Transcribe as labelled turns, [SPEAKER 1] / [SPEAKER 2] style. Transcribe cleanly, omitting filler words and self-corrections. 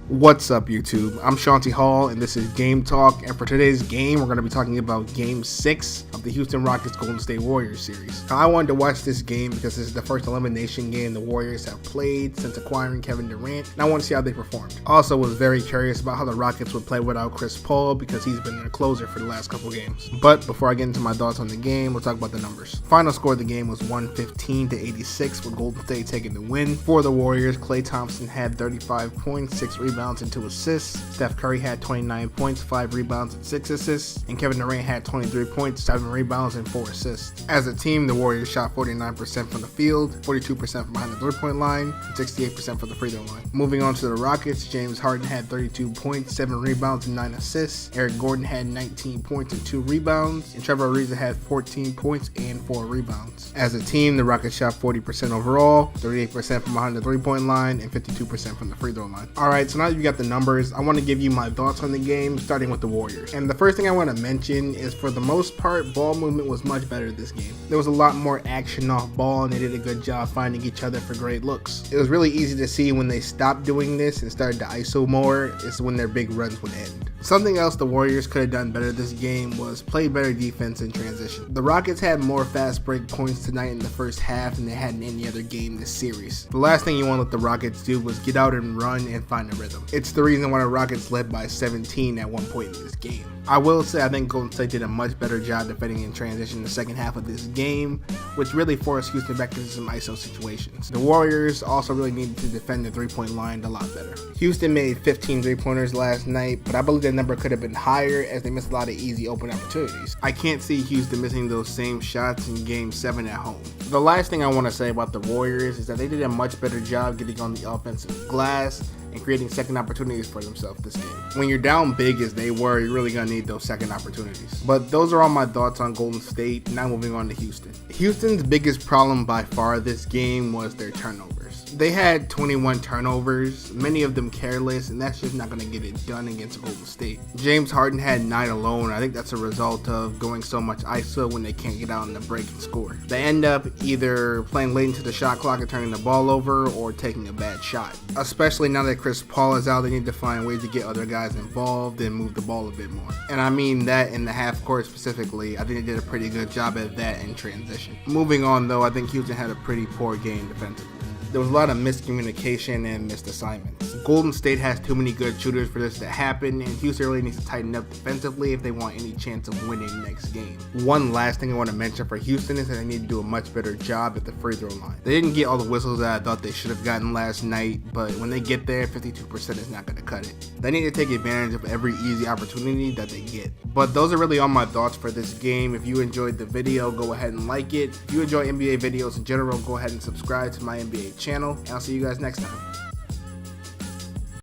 [SPEAKER 1] What's up, YouTube? I'm Shanti Hall, and this is Game Talk, and for today's game, we're going to be talking about Game 6 of the Houston Rockets Golden State Warriors series. Now, I wanted to watch this game because this is the first elimination game the Warriors have played since acquiring Kevin Durant, and I want to see how they performed. Also, was very curious about how the Rockets would play without Chris Paul because he's been their closer for the last couple games. But before I get into my thoughts on the game, we'll talk about the numbers. Final score of the game was 115-86, with Golden State taking the win. For the Warriors, Klay Thompson had 35 points, 6 rebounds, and 2 assists. Steph Curry had 29 points, 5 rebounds, and 6 assists. And Kevin Durant had 23 points, 7 rebounds, and 4 assists. As a team, the Warriors shot 49% from the field, 42% from behind the 3-point line, and 68% from the free throw line. Moving on to the Rockets, James Harden had 32 points, 7 rebounds, and 9 assists. Eric Gordon had 19 points and 2 rebounds. And Trevor Ariza had 14 points and 4 rebounds. As a team, the Rockets shot 40% overall, 38% from behind the 3-point line, and 52% from the free throw line. Alright, so now that you got the numbers, I want to give you my thoughts on the game, starting with the Warriors. And the first thing I want to mention is, for the most part, ball movement was much better this game. There was a lot more action off ball, and they did a good job finding each other for great looks. It was really easy to see when they stopped doing this and started to ISO more is when their big runs would end. Something else the Warriors could have done better this game was play better defense in transition. The Rockets had more fast break points tonight in the first half than they had in any other game this series. The last thing you want to let the Rockets do was get out and run and find a rhythm. It's the reason why the Rockets led by 17 at one point in this game. I will say I think Golden State did a much better job defending in transition in the second half of this game, which really forced Houston back into some ISO situations. The Warriors also really needed to defend the 3-point line a lot better. Houston made 15 3-pointers last night, but I believe that number could have been higher as they missed a lot of easy open opportunities. I can't see Houston missing those same shots in Game 7 at home. The last thing I want to say about the Warriors is that they did a much better job getting on the offensive glass and creating second opportunities for themselves this game. When you're down big as they were, you're really going to need those second opportunities. But those are all my thoughts on Golden State. Now moving on to Houston. Houston's biggest problem by far this game was their turnovers. They had 21 turnovers, many of them careless, and that's just not going to get it done against Golden State. James Harden had 9 alone. I think that's a result of going so much ISO when they can't get out in the break and score. They end up either playing late into the shot clock and turning the ball over, or taking a bad shot. Especially now that Chris Paul is out, they need to find ways to get other guys involved and move the ball a bit more. And I mean that in the half court specifically. I think they did a pretty good job at that in transition. Moving on though, I think Houston had a pretty poor game defensively. There was a lot of miscommunication and missed assignments. Golden State has too many good shooters for this to happen, and Houston really needs to tighten up defensively if they want any chance of winning next game. One last thing I want to mention for Houston is that they need to do a much better job at the free throw line. They didn't get all the whistles that I thought they should have gotten last night, but when they get there, 52% is not going to cut it. They need to take advantage of every easy opportunity that they get. But those are really all my thoughts for this game. If you enjoyed the video, go ahead and like it. If you enjoy NBA videos in general, go ahead and subscribe to my NBA channel, and I'll see you guys next time.